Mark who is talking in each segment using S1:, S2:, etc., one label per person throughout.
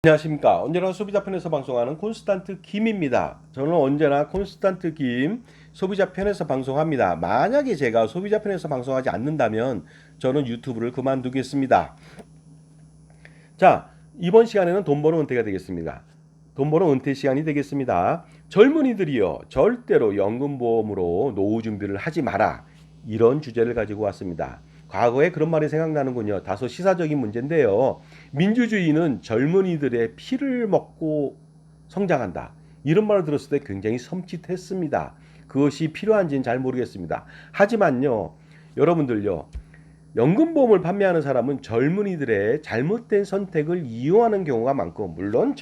S1: 안녕하십니까. 언제나 소비자 편에서 방송하는 콘스탄트 김입니다. 저는 언제나 콘스탄트 김 소비자 편에서 방송합니다. 만약에 제가 소비자 편에서 방송하지 않는다면 저는 유튜브를 그만두겠습니다. 자, 이번 시간에는 돈 버는 은퇴가 되겠습니다. 돈 버는 은퇴 시간이 되겠습니다. 젊은이들이요, 절대로 연금보험으로 노후 준비를 하지 마라. 이런 주제를 가지고 왔습니다. 과거에 그런 말이 생각나는군요. 다소 시사적인 문제인데요. 민주주의는 젊은이들의 피를 먹고 성장한다. 이런 말을 들었을 때 굉장히 섬찟했습니다. 그것이 필요한지는 잘 모르겠습니다. 하지만요, 여러분들요, 연금보험을 판매하는 사람은 젊은이들의 잘못된 선택을 이용하는 경우가 많고, 물론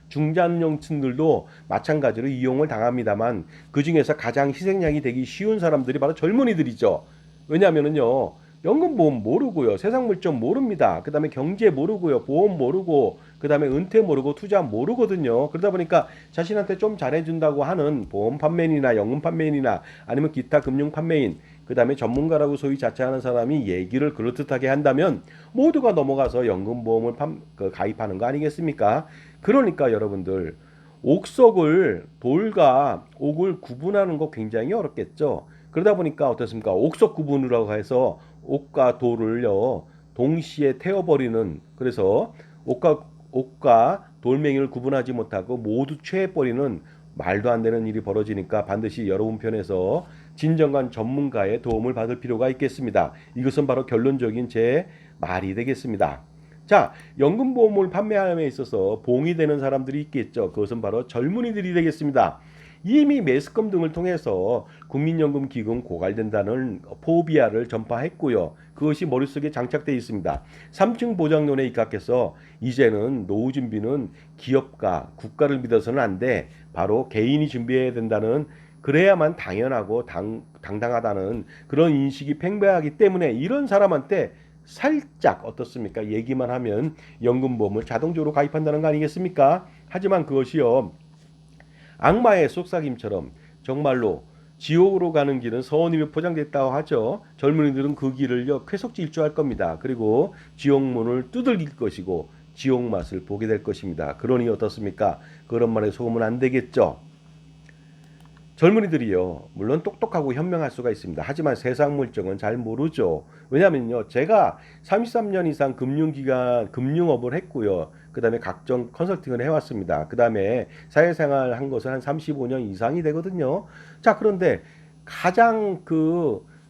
S1: 중장년층들도 마찬가지로 이용을 당합니다만, 그 중에서 가장 희생양이 되기 쉬운 사람들이 바로 젊은이들이죠. 왜냐하면요, 연금보험 모르고요, 세상 물정 모릅니다. 그 다음에 경제 모르고요, 보험 모르고, 그 다음에 은퇴 모르고, 투자 모르거든요. 그러다 보니까 자신한테 좀 잘해준다고 하는 보험 판매인이나 연금 판매인이나 아니면 기타 금융 판매인, 그 다음에 전문가라고 소위 자처하는 사람이 얘기를 그럴듯하게 한다면 모두가 넘어가서 연금보험을 가입하는 거 아니겠습니까? 그러니까 여러분들, 옥석을 돌과 옥을 구분하는 거 굉장히 어렵겠죠. 그러다 보니까 어떻습니까? 옥석 구분이라고 해서 옥과 돌을요 동시에 태워버리는, 그래서 옥과 돌멩이를 구분하지 못하고 모두 취해버리는 말도 안 되는 일이 벌어지니까 반드시 여러분 편에서 진정한 전문가의 도움을 받을 필요가 있겠습니다. 이것은 바로 결론적인 제 말이 되겠습니다. 자, 연금보험을 판매함에 있어서 봉이 되는 사람들이 있겠죠. 그것은 바로 젊은이들이 되겠습니다. 이미 매스컴 등을 통해서 국민연금기금 고갈된다는 포비아를 전파했고요. 그것이 머릿속에 장착되어 있습니다. 3층 보장론에 입각해서 이제는 노후 준비는 기업가, 국가를 믿어서는 안 돼. 바로 개인이 준비해야 된다는, 그래야만 당연하고 당당하다는 그런 인식이 팽배하기 때문에 이런 사람한테 살짝 어떻습니까? 얘기만 하면 연금보험을 자동적으로 가입한다는 거 아니겠습니까? 하지만 그것이요, 악마의 속삭임처럼 정말로 지옥으로 가는 길은 서원이로 포장됐다고 하죠. 젊은이들은 그 길을요 쾌속질주할 겁니다. 그리고 지옥문을 두들길 것이고 지옥 맛을 보게 될 것입니다. 그러니 어떻습니까? 그런 말에 속으면 안 되겠죠. 젊은이들이요, 물론 똑똑하고 현명할 수가 있습니다. 하지만 세상 물정은 잘 모르죠. 왜냐하면요, 제가 33년 이상 금융업을 했고요. 그 다음에 각종 컨설팅을 해왔습니다. 그 다음에 사회생활 한 것은 한 35년 이상이 되거든요. 자, 그런데 가장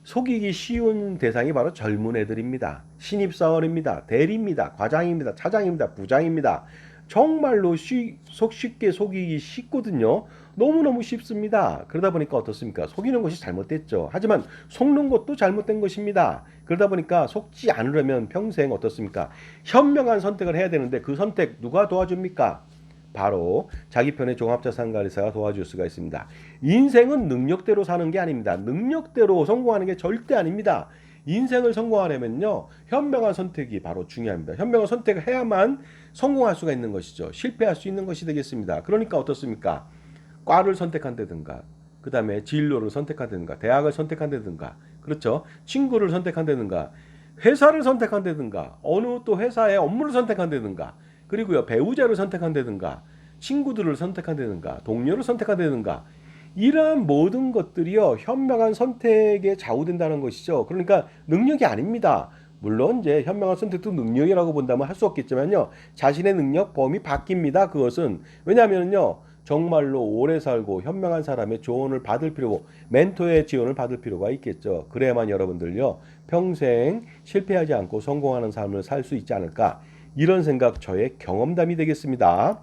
S1: 속이기 쉬운 대상이 바로 젊은 애들입니다. 신입사원입니다. 대리입니다. 과장입니다. 차장입니다. 부장입니다. 정말로 쉽게 속이기 쉽거든요. 너무너무 쉽습니다. 그러다 보니까 어떻습니까? 속이는 것이 잘못됐죠. 하지만 속는 것도 잘못된 것입니다. 그러다 보니까 속지 않으려면 평생 어떻습니까? 현명한 선택을 해야 되는데 그 선택 누가 도와줍니까? 바로 자기 편의 종합자산관리사가 도와줄 수가 있습니다. 인생은 능력대로 사는 게 아닙니다. 능력대로 성공하는 게 절대 아닙니다. 인생을 성공하려면요, 현명한 선택이 바로 중요합니다. 현명한 선택을 해야만 성공할 수가 있는 것이죠. 실패할 수 있는 것이 되겠습니다. 그러니까 어떻습니까? 과를 선택한다든가, 그 다음에 진로를 선택한다든가, 대학을 선택한다든가, 그렇죠? 친구를 선택한다든가, 회사를 선택한다든가, 어느 또 회사의 업무를 선택한다든가, 그리고요, 배우자를 선택한다든가, 친구들을 선택한다든가, 동료를 선택한다든가, 이러한 모든 것들이요, 현명한 선택에 좌우된다는 것이죠. 그러니까 능력이 아닙니다. 물론 이제 현명한 선택도 능력이라고 본다면 할 수 없겠지만요, 자신의 능력 범위 바뀝니다. 그것은 왜냐하면요, 정말로 오래 살고 현명한 사람의 조언을 받을 필요고 멘토의 지원을 받을 필요가 있겠죠. 그래야만 여러분들요, 평생 실패하지 않고 성공하는 삶을 살 수 있지 않을까, 이런 생각 저의 경험담이 되겠습니다.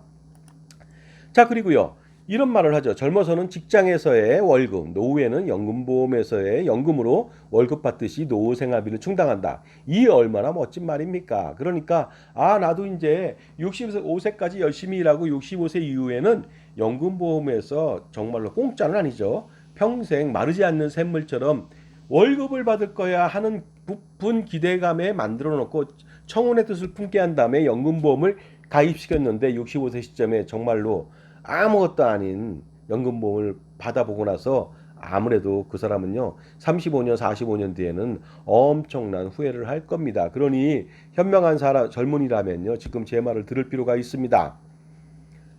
S1: 자, 그리고요, 이런 말을 하죠. 젊어서는 직장에서의 월급, 노후에는 연금보험에서의 연금으로 월급 받듯이 노후 생활비를 충당한다. 이 얼마나 멋진 말입니까? 그러니까 나도 이제 65세까지 열심히 일하고 65세 이후에는 연금보험에서 정말로 공짜는 아니죠. 평생 마르지 않는 샘물처럼 월급을 받을 거야 하는 부푼 기대감에 만들어 놓고 청혼의 뜻을 품게 한 다음에 연금보험을 가입시켰는데 65세 시점에 정말로 아무것도 아닌 연금보험을 받아보고 나서 아무래도 그 사람은요 35년 45년 뒤에는 엄청난 후회를 할 겁니다. 그러니 현명한 사람 젊은이라면요 지금 제 말을 들을 필요가 있습니다.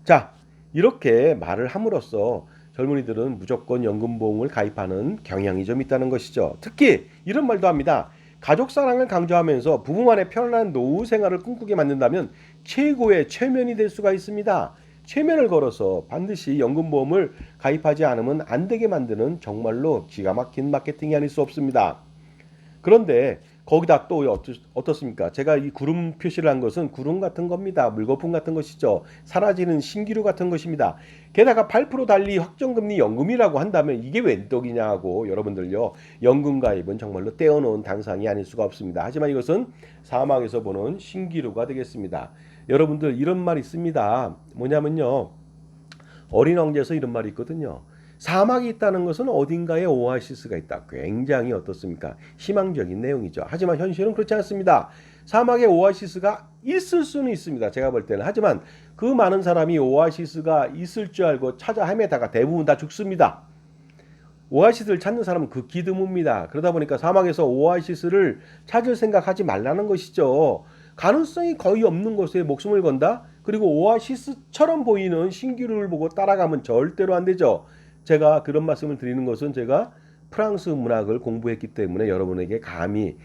S1: 자, 이렇게 말을 함으로써 젊은이들은 무조건 연금보험을 가입하는 경향이 좀 있다는 것이죠. 특히 이런 말도 합니다. 가족 사랑을 강조하면서 부부만의 편안한 노후 생활을 꿈꾸게 만든다면 최고의 최면이 될 수가 있습니다. 최면을 걸어서 반드시 연금보험을 가입하지 않으면 안 되게 만드는 정말로 기가 막힌 마케팅이 아닐 수 없습니다. 그런데 거기다 또 어떻습니까? 제가 이 구름 표시를 한 것은 구름 같은 겁니다. 물거품 같은 것이죠. 사라지는 신기루 같은 것입니다. 게다가 8% 달리 확정금리 연금이라고 한다면 이게 웬 떡이냐고 여러분들요. 연금 가입은 정말로 떼어놓은 당상이 아닐 수가 없습니다. 하지만 이것은 사막에서 보는 신기루가 되겠습니다. 여러분들 이런 말 있습니다. 뭐냐면요. 어린 왕자에서 이런 말이 있거든요. 사막이 있다는 것은 어딘가에 오아시스가 있다. 굉장히 어떻습니까? 희망적인 내용이죠. 하지만 현실은 그렇지 않습니다. 사막에 오아시스가 있을 수는 있습니다. 제가 볼 때는. 하지만 그 많은 사람이 오아시스가 있을 줄 알고 찾아 헤매다가 대부분 다 죽습니다. 오아시스를 찾는 사람은 극히 드뭅니다. 그러다 보니까 사막에서 오아시스를 찾을 생각하지 말라는 것이죠. 가능성이 거의 없는 곳에 목숨을 건다? 그리고 오아시스처럼 보이는 신기루를 보고 따라가면 절대로 안 되죠. 제가 그런 말씀을 드리는 것은 제가 프랑스 문학을 공부했기 때문에 여러분에게 감히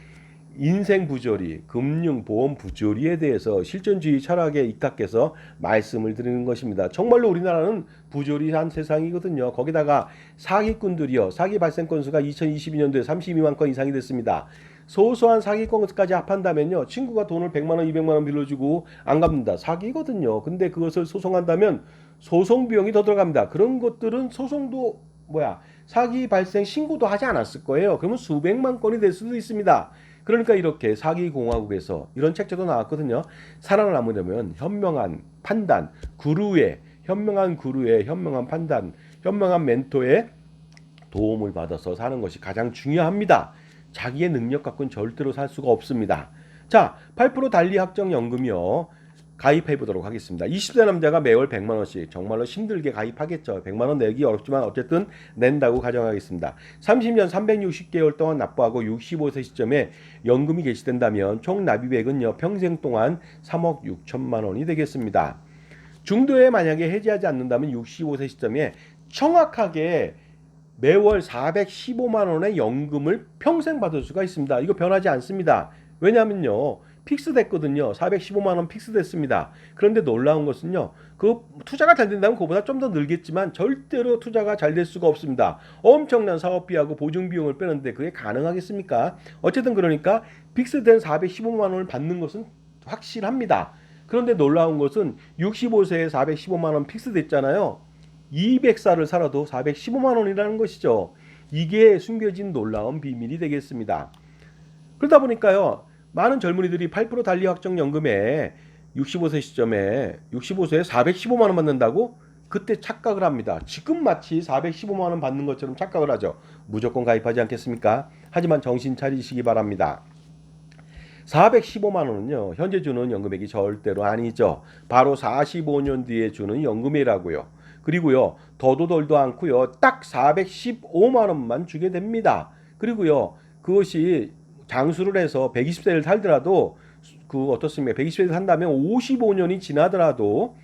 S1: 인생 부조리, 금융, 보험 부조리에 대해서 실존주의 철학에 입각해서 말씀을 드리는 것입니다. 정말로 우리나라는 부조리한 세상이거든요. 거기다가 사기꾼들이요. 사기 발생 건수가 2022년도에 32만 건 이상이 됐습니다. 소소한 사기건까지 합한다면요. 친구가 돈을 100만 원, 200만 원 빌려주고 안 갚는다. 사기거든요. 근데 그것을 소송한다면 소송 비용이 더 들어갑니다. 그런 것들은 소송도 사기 발생 신고도 하지 않았을 거예요. 그러면 수백만 건이 될 수도 있습니다. 그러니까 이렇게 사기공화국에서 이런 책자도 나왔거든요. 살아남으려면 현명한 판단, 현명한 구루의 현명한 판단, 현명한 멘토의 도움을 받아서 사는 것이 가장 중요합니다. 자기의 능력 갖고는 절대로 살 수가 없습니다. 자, 8% 달리 확정연금이요. 가입해 보도록 하겠습니다. 20대 남자가 매월 100만 원씩 정말로 힘들게 가입하겠죠. 100만 원 내기 어렵지만 어쨌든 낸다고 가정하겠습니다. 30년 360개월 동안 납부하고 65세 시점에 연금이 개시된다면 총 납입액은요. 평생 동안 3억 6천만 원이 되겠습니다. 중도에 만약에 해지하지 않는다면 65세 시점에 정확하게 매월 415만 원의 연금을 평생 받을 수가 있습니다. 이거 변하지 않습니다. 왜냐면요. 픽스됐거든요. 415만 원 픽스됐습니다. 그런데 놀라운 것은요. 그 투자가 잘 된다면 그보다 좀 더 늘겠지만 절대로 투자가 잘 될 수가 없습니다. 엄청난 사업비하고 보증비용을 빼는데 그게 가능하겠습니까? 어쨌든 그러니까 픽스된 415만 원을 받는 것은 확실합니다. 그런데 놀라운 것은 65세에 415만 원 픽스됐잖아요. 200살을 살아도 415만 원이라는 것이죠. 이게 숨겨진 놀라운 비밀이 되겠습니다. 그러다 보니까요. 많은 젊은이들이 8% 달리 확정연금에 65세 시점에 65세에 415만 원 받는다고 그때 착각을 합니다. 지금 마치 415만 원 받는 것처럼 착각을 하죠. 무조건 가입하지 않겠습니까? 하지만 정신 차리시기 바랍니다. 415만 원은요. 현재 주는 연금액이 절대로 아니죠. 바로 45년 뒤에 주는 연금이라고요. 그리고요. 더도 덜도 않고요. 딱 415만 원만 주게 됩니다. 그리고요. 그것이 장수를 해서 120세를 살더라도 어떻습니까? 120세를 산다면 55년이 지나더라도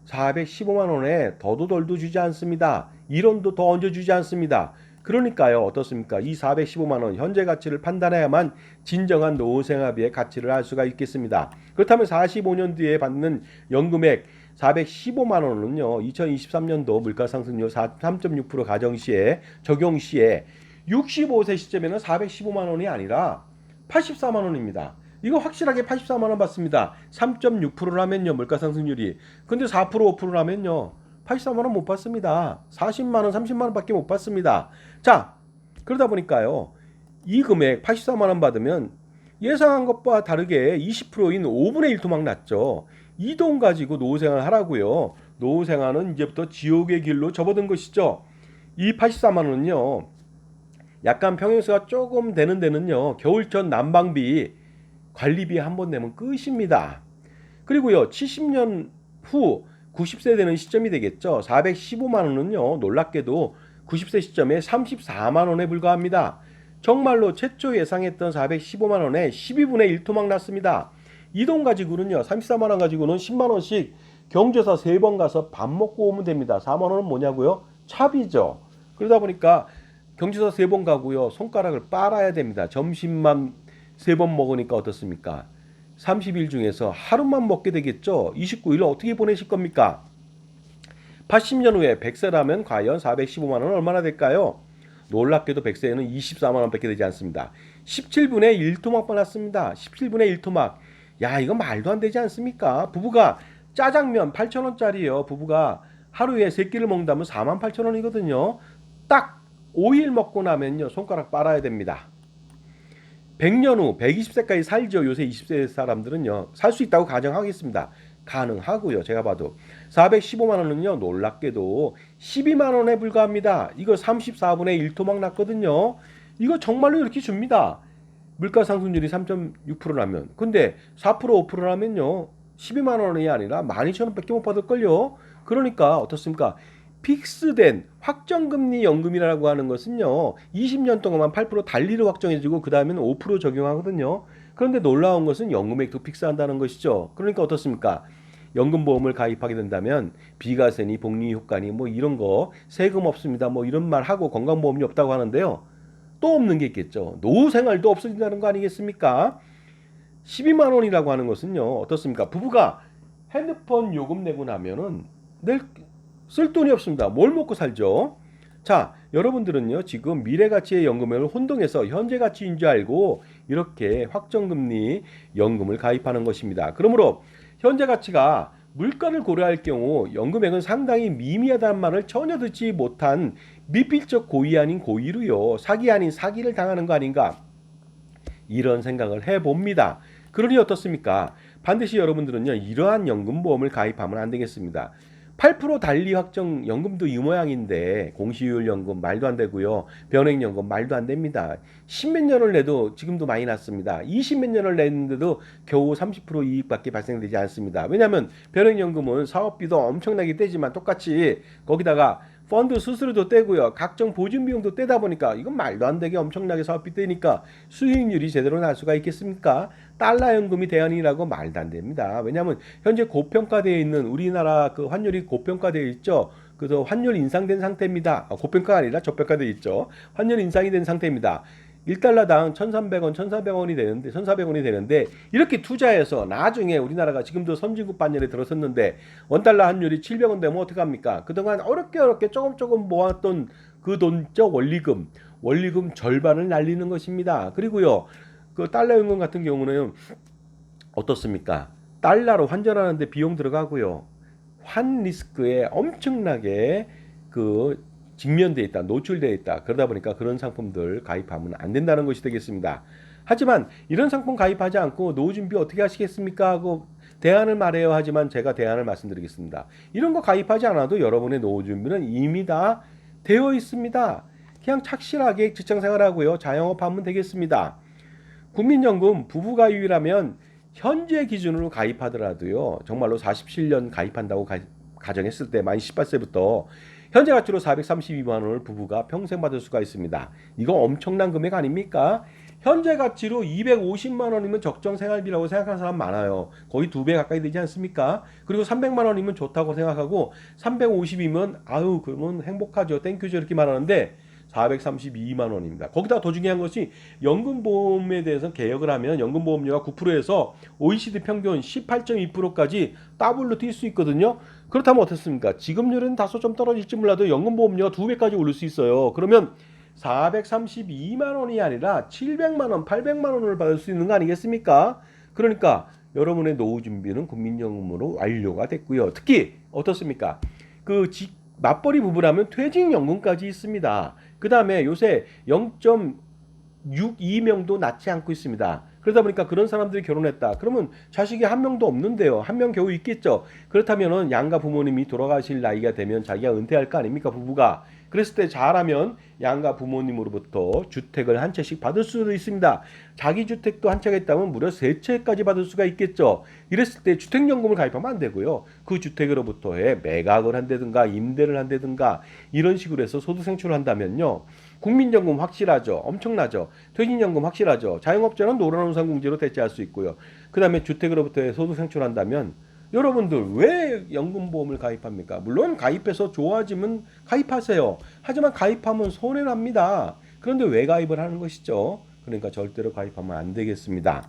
S1: 415만 원에 더도 덜도 주지 않습니다. 1원도 더 얹어주지 않습니다. 그러니까요. 어떻습니까? 이 415만 원 현재 가치를 판단해야만 진정한 노후생활비의 가치를 알 수가 있겠습니다. 그렇다면 45년 뒤에 받는 연금액 415만 원은요. 2023년도 물가상승률 3.6% 가정시에 적용시에 65세 시점에는 415만 원이 아니라 84만 원입니다. 이거 확실하게 84만 원 받습니다. 3.6%라면요. 물가상승률이. 근데 4% 5%라면요. 84만 원 못 받습니다. 40만 원, 30만 원밖에 못 받습니다. 자, 그러다 보니까요. 이 금액 84만 원 받으면 예상한 것과 다르게 20%인 5분의 1 토막 났죠. 이 돈 가지고 노후생활 하라고요. 노후생활은 이제부터 지옥의 길로 접어든 것이죠. 이 84만 원은요. 약간 평형수가 조금 되는 데는요. 겨울철 난방비 관리비 한 번 내면 끝입니다. 그리고요. 70년 후 90세 되는 시점이 되겠죠. 415만 원은요. 놀랍게도 90세 시점에 34만 원에 불과합니다. 정말로 최초 예상했던 415만 원에 12분의 1 토막 났습니다. 이 돈 가지고는요, 34만 원 가지고는 10만 원씩 경조사 3번 가서 밥 먹고 오면 됩니다. 4만 원은 뭐냐고요? 차비죠. 그러다 보니까 경조사 3번 가고요, 손가락을 빨아야 됩니다. 점심만 3번 먹으니까 어떻습니까? 30일 중에서 하루만 먹게 되겠죠. 29일을 어떻게 보내실 겁니까? 80년 후에 100세라면 과연 415만 원은 얼마나 될까요? 놀랍게도 100세에는 24만 원밖에 되지 않습니다. 17분의 1 토막만 났습니다. 17분의 1 토막. 야, 이거 말도 안 되지 않습니까? 부부가 짜장면 8,000원짜리요. 부부가 하루에 3끼를 먹는다면 48,000원이거든요. 딱 5일 먹고 나면요, 손가락 빨아야 됩니다. 100년 후 120세까지 살죠. 요새 20세 사람들은요. 살 수 있다고 가정하겠습니다. 가능하고요. 제가 봐도 415만 원은요, 놀랍게도 12만 원에 불과합니다. 이거 34분의 1 토막 났거든요. 이거 정말로 이렇게 줍니다. 물가 상승률이 3.6%라면, 근데 4% 5%라면요 12만 원이 아니라 12,000원밖에 못 받을걸요. 그러니까 어떻습니까? 픽스된 확정금리 연금이라고 하는 것은요, 20년 동안만 8% 달리로 확정해주고 그 다음에는 5% 적용하거든요. 그런데 놀라운 것은 연금액도 픽스한다는 것이죠. 그러니까 어떻습니까? 연금보험을 가입하게 된다면 비과세니 복리효과니 뭐 이런 거 세금 없습니다 뭐 이런 말 하고 건강보험이 없다고 하는데요, 또 없는 게 있겠죠. 노후생활도 없어진다는 거 아니겠습니까? 12만 원이라고 하는 것은요, 어떻습니까? 부부가 핸드폰 요금 내고 나면은 늘 쓸 돈이 없습니다. 뭘 먹고 살죠? 자, 여러분들은요, 지금 미래가치의 연금을 혼동해서 현재가치인 줄 알고 이렇게 확정금리 연금을 가입하는 것입니다. 그러므로 현재가치가 물가를 고려할 경우 연금액은 상당히 미미하다는 말을 전혀 듣지 못한 미필적 고의 아닌 고의로요, 사기 아닌 사기를 당하는 거 아닌가, 이런 생각을 해봅니다. 그러니 어떻습니까? 반드시 여러분들은요, 이러한 연금보험을 가입하면 안 되겠습니다. 8% 달리 확정 연금도 이 모양인데 공시율 연금 말도 안 되고요. 변액연금 말도 안 됩니다. 10몇 년을 내도 지금도 많이 났습니다. 20몇 년을 냈는데도 겨우 30% 이익밖에 발생되지 않습니다. 왜냐하면 변액연금은 사업비도 엄청나게 떼지만 똑같이 거기다가 펀드 수수료도 떼고요, 각종 보증 비용도 떼다 보니까 이건 말도 안 되게 엄청나게 사업비 떼니까 수익률이 제대로 날 수가 있겠습니까? 달러 연금이 대안이라고 말도 안 됩니다. 왜냐하면 현재 고평가되어 있는 우리나라 그 환율이 고평가되어 있죠. 그래서 환율 인상된 상태입니다. 고평가가 아니라 저평가되어 있죠. 환율 인상이 된 상태입니다. 1달러당 1,300원, 1,400원이 되는데, 1,400원이 되는데, 이렇게 투자해서 나중에 우리나라가 지금도 선진국 반열에 들어섰는데 원달러 환율이 700원 되면 어떡합니까? 그동안 어렵게 조금 모았던 그 돈적 원리금 절반을 날리는 것입니다. 그리고요, 그 달러 연금 같은 경우는 어떻습니까? 달러로 환전하는데 비용 들어가고요, 환 리스크에 엄청나게 그 직면돼 있다, 노출되어 있다. 그러다 보니까 그런 상품들 가입하면 안 된다는 것이 되겠습니다. 하지만 이런 상품 가입하지 않고 노후 준비 어떻게 하시겠습니까 하고 대안을 말해요. 하지만 제가 대안을 말씀드리겠습니다. 이런 거 가입하지 않아도 여러분의 노후 준비는 이미 다 되어 있습니다. 그냥 착실하게 직장생활하고요, 자영업하면 되겠습니다. 국민연금 부부 가입이라면 현재 기준으로 가입하더라도요, 정말로 47년 가입한다고 가정했을 때 만 18세부터 현재 가치로 432만 원을 부부가 평생 받을 수가 있습니다. 이거 엄청난 금액 아닙니까? 현재 가치로 250만 원이면 적정 생활비라고 생각하는 사람 많아요. 거의 2배 가까이 되지 않습니까? 그리고 300만 원이면 좋다고 생각하고 350이면 아유 그러면 행복하죠, 땡큐죠 이렇게 말하는데 432만 원입니다. 거기다 더 중요한 것이 연금보험에 대해서 개혁을 하면 연금보험료가 9%에서 OECD 평균 18.2%까지 더블로 뛸 수 있거든요. 그렇다면 어떻습니까? 지급률은 다소 좀 떨어질지 몰라도 연금보험료가 2배까지 오를 수 있어요. 그러면 432만 원이 아니라 700만 원, 800만 원을 받을 수 있는 거 아니겠습니까? 그러니까 여러분의 노후 준비는 국민연금으로 완료가 됐고요. 특히 어떻습니까? 맞벌이 부부라면 퇴직연금까지 있습니다. 그 다음에 요새 0.62명도 낳지 않고 있습니다. 그러다 보니까 그런 사람들이 결혼했다. 그러면 자식이 한 명도 없는데요. 한 명 겨우 있겠죠. 그렇다면은 양가 부모님이 돌아가실 나이가 되면 자기가 은퇴할 거 아닙니까? 부부가. 그랬을 때 잘하면 양가 부모님으로부터 주택을 한 채씩 받을 수도 있습니다. 자기 주택도 한 채가 있다면 무려 세 채까지 받을 수가 있겠죠. 이랬을 때 주택연금을 가입하면 안 되고요. 그 주택으로부터의 매각을 한다든가 임대를 한다든가 이런 식으로 해서 소득 생출을 한다면요. 국민연금 확실하죠. 엄청나죠. 퇴직연금 확실하죠. 자영업자는 노란우산공제로 대체할 수 있고요. 그 다음에 주택으로부터의 소득 생출한다면 여러분들 왜 연금보험을 가입합니까? 물론 가입해서 좋아지면 가입하세요. 하지만 가입하면 손해납니다. 그런데 왜 가입을 하는 것이죠? 그러니까 절대로 가입하면 안 되겠습니다.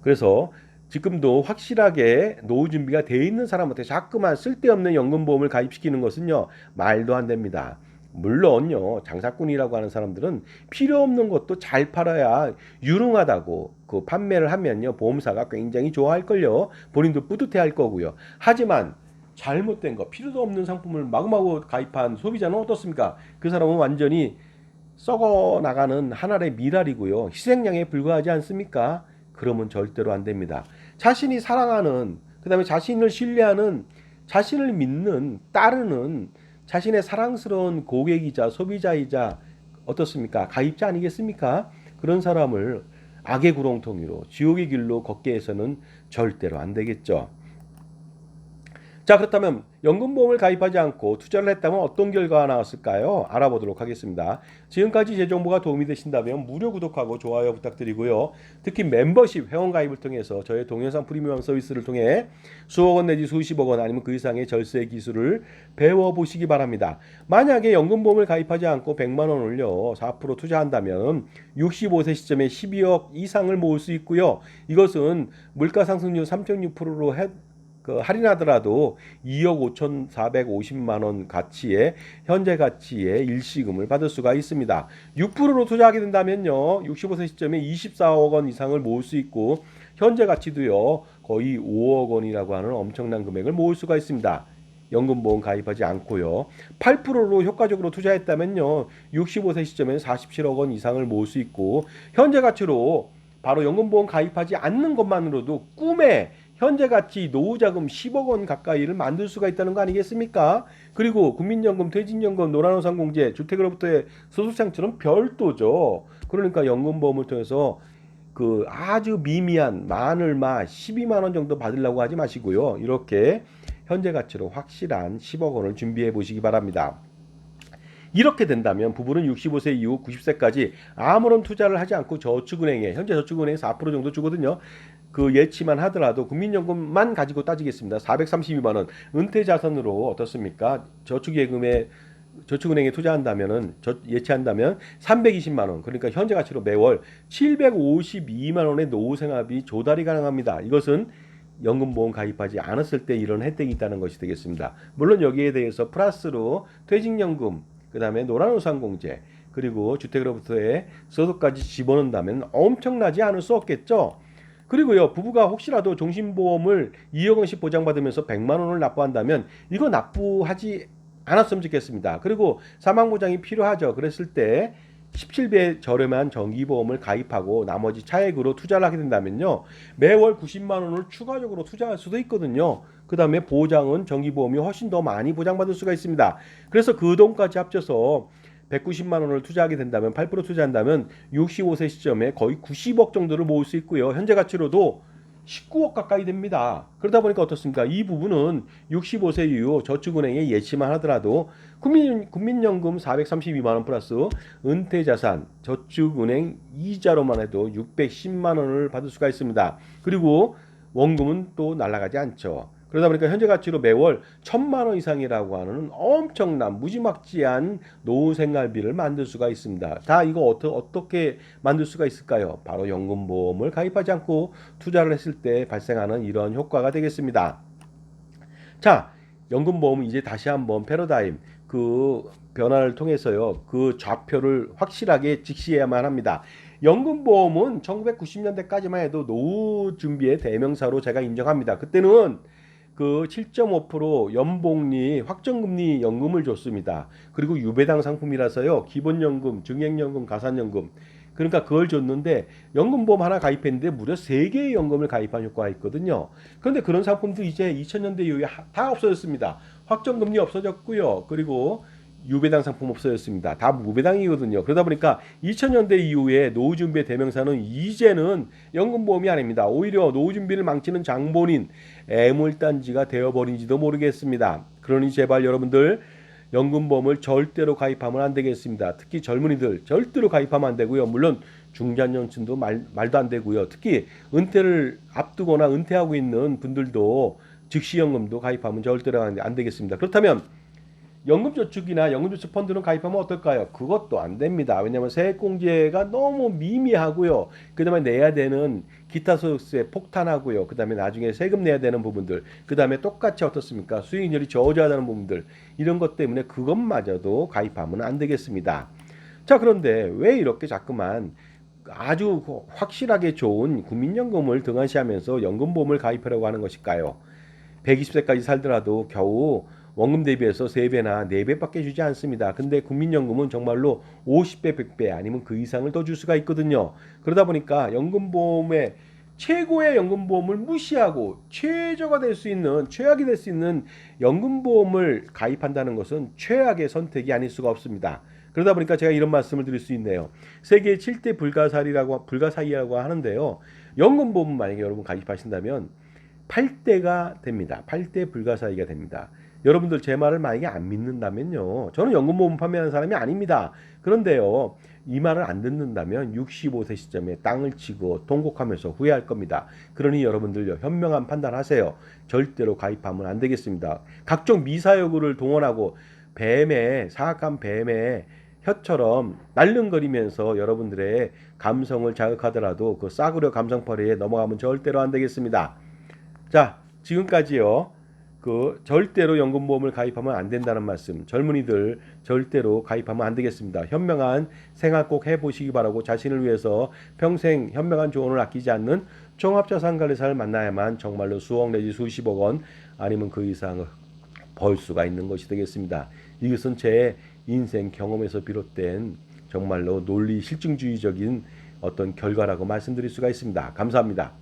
S1: 그래서 지금도 확실하게 노후 준비가 돼 있는 사람한테 자꾸만 쓸데없는 연금보험을 가입시키는 것은요, 말도 안 됩니다. 물론요, 장사꾼이라고 하는 사람들은 필요 없는 것도 잘 팔아야 유능하다고 그 판매를 하면요, 보험사가 굉장히 좋아할걸요. 본인도 뿌듯해 할 거고요. 하지만 잘못된 거, 필요도 없는 상품을 마구마구 가입한 소비자는 어떻습니까? 그 사람은 완전히 썩어 나가는 하나의 미랄이고요. 희생양에 불과하지 않습니까? 그러면 절대로 안 됩니다. 자신이 사랑하는, 그 다음에 자신을 신뢰하는, 자신을 믿는, 따르는 자신의 사랑스러운 고객이자 소비자이자 어떻습니까? 가입자 아니겠습니까? 그런 사람을 악의 구렁텅이로 지옥의 길로 걷게 해서는 절대로 안 되겠죠. 자, 그렇다면 연금보험을 가입하지 않고 투자를 했다면 어떤 결과가 나왔을까요? 알아보도록 하겠습니다. 지금까지 제 정보가 도움이 되신다면 무료 구독하고 좋아요 부탁드리고요. 특히 멤버십 회원 가입을 통해서 저의 동영상 프리미엄 서비스를 통해 수억 원 내지 수십억 원 아니면 그 이상의 절세 기술을 배워보시기 바랍니다. 만약에 연금보험을 가입하지 않고 100만 원을요 4% 투자한다면 65세 시점에 12억 이상을 모을 수 있고요. 이것은 물가 상승률 3.6%로 할인하더라도 2억 5,450만 원 가치의 현재 가치의 일시금을 받을 수가 있습니다. 6%로 투자하게 된다면요. 65세 시점에 24억 원 이상을 모을 수 있고 현재 가치도요. 거의 5억 원이라고 하는 엄청난 금액을 모을 수가 있습니다. 연금보험 가입하지 않고요. 8%로 효과적으로 투자했다면요. 65세 시점에 47억 원 이상을 모을 수 있고 현재 가치로 바로 연금보험 가입하지 않는 것만으로도 꿈에 현재 가치 노후자금 10억 원 가까이를 만들 수가 있다는 거 아니겠습니까? 그리고 국민연금, 퇴직연금, 노란우산공제, 주택으로부터의 소득창출은 별도죠. 그러니까 연금보험을 통해서 그 아주 미미한 마늘마 12만 원 정도 받으려고 하지 마시고요. 이렇게 현재 가치로 확실한 10억 원을 준비해 보시기 바랍니다. 이렇게 된다면 부부는 65세 이후 90세까지 아무런 투자를 하지 않고 저축은행에 현재 저축은행에 4% 정도 주거든요. 그 예치만 하더라도 국민연금만 가지고 따지겠습니다. 432만 원 은퇴 자산으로 어떻습니까? 저축은행에 투자한다면은 예치한다면 320만 원 그러니까 현재 가치로 매월 752만 원의 노후 생활비 조달이 가능합니다. 이것은 연금보험 가입하지 않았을 때 이런 혜택이 있다는 것이 되겠습니다. 물론 여기에 대해서 플러스로 퇴직연금, 그 다음에 노란우산공제, 그리고 주택으로부터의 소득까지 집어넣는다면 엄청나지 않을 수 없겠죠. 그리고요, 부부가 혹시라도 종신보험을 2억 원씩 보장받으면서 100만 원을 납부한다면 이거 납부하지 않았으면 좋겠습니다. 그리고 사망보장이 필요하죠. 그랬을 때 17배 저렴한 정기보험을 가입하고 나머지 차액으로 투자를 하게 된다면요. 매월 90만 원을 추가적으로 투자할 수도 있거든요. 그 다음에 보장은 정기보험이 훨씬 더 많이 보장받을 수가 있습니다. 그래서 그 돈까지 합쳐서 190만 원을 투자하게 된다면 8% 투자한다면 65세 시점에 거의 90억 정도를 모을 수 있고요. 현재 가치로도 19억 가까이 됩니다. 그러다 보니까 어떻습니까? 이 부분은 65세 이후 저축은행에 예치만 하더라도 국민연금 432만 원 플러스 은퇴자산 저축은행 이자로만 해도 610만 원을 받을 수가 있습니다. 그리고 원금은 또 날아가지 않죠. 그러다 보니까 현재 가치로 매월 1,000만 원 이상이라고 하는 엄청난 무지막지한 노후 생활비를 만들 수가 있습니다. 다 이거 어떻게 만들 수가 있을까요? 바로 연금보험을 가입하지 않고 투자를 했을 때 발생하는 이런 효과가 되겠습니다. 자, 연금보험은 이제 다시 한번 패러다임 그 변화를 통해서요. 그 좌표를 확실하게 직시해야만 합니다. 연금보험은 1990년대까지만 해도 노후 준비의 대명사로 제가 인정합니다. 그때는 그 7.5% 연봉리 확정금리 연금을 줬습니다. 그리고 유배당 상품이라서요. 기본연금, 증액연금, 가산연금 그러니까 그걸 줬는데 연금보험 하나 가입했는데 무려 3개의 연금을 가입한 효과가 있거든요. 그런데 그런 상품도 이제 2000년대 이후에 다 없어졌습니다. 확정금리 없어졌고요. 그리고 유배당 상품 없어졌습니다. 다 무배당이거든요. 그러다 보니까 2000년대 이후에 노후준비의 대명사는 이제는 연금보험이 아닙니다. 오히려 노후준비를 망치는 장본인 애물단지가 되어버린지도 모르겠습니다. 그러니 제발 여러분들 연금보험을 절대로 가입하면 안 되겠습니다. 특히 젊은이들 절대로 가입하면 안 되고요. 물론 중장년층도 말도 안 되고요. 특히 은퇴를 앞두거나 은퇴하고 있는 분들도 즉시연금도 가입하면 절대로 안 되겠습니다. 그렇다면 연금저축이나 연금저축펀드는 가입하면 어떨까요? 그것도 안 됩니다. 왜냐하면 세액공제가 너무 미미하고요. 그 다음에 내야 되는 기타 소득세 폭탄하고요. 그 다음에 나중에 세금 내야 되는 부분들, 그 다음에 똑같이 어떻습니까? 수익률이 저조하다는 부분들, 이런 것 때문에 그것마저도 가입하면 안 되겠습니다. 자, 그런데 왜 이렇게 자꾸만 아주 확실하게 좋은 국민연금을 등한시하면서 연금보험을 가입하려고 하는 것일까요? 120세까지 살더라도 겨우 원금 대비해서 3배나 4배밖에 주지 않습니다. 근데 국민연금은 정말로 50배, 100배 아니면 그 이상을 더 줄 수가 있거든요. 그러다 보니까 연금보험의 최고의 연금보험을 무시하고 최저가 될 수 있는, 최악이 될 수 있는 연금보험을 가입한다는 것은 최악의 선택이 아닐 수가 없습니다. 그러다 보니까 제가 이런 말씀을 드릴 수 있네요. 세계 7대 불가사의라고 하는데요. 연금보험 만약에 여러분 가입하신다면 8대가 됩니다. 8대 불가사의가 됩니다. 여러분들 제 말을 만약에 안 믿는다면요. 저는 연금보험 판매하는 사람이 아닙니다. 그런데요. 이 말을 안 듣는다면 65세 시점에 땅을 치고 통곡하면서 후회할 겁니다. 그러니 여러분들요. 현명한 판단하세요. 절대로 가입하면 안 되겠습니다. 각종 미사여구를 동원하고 사악한 뱀의 혀처럼 날름거리면서 여러분들의 감성을 자극하더라도 그 싸구려 감성벌이에 넘어가면 절대로 안 되겠습니다. 자, 지금까지요. 절대로 연금보험을 가입하면 안 된다는 말씀. 젊은이들 절대로 가입하면 안 되겠습니다. 현명한 생활 꼭 해보시기 바라고 자신을 위해서 평생 현명한 조언을 아끼지 않는 종합자산관리사를 만나야만 정말로 수억 내지 수십억 원 아니면 그 이상을 벌 수가 있는 것이 되겠습니다. 이것은 제 인생 경험에서 비롯된 정말로 논리 실증주의적인 어떤 결과라고 말씀드릴 수가 있습니다. 감사합니다.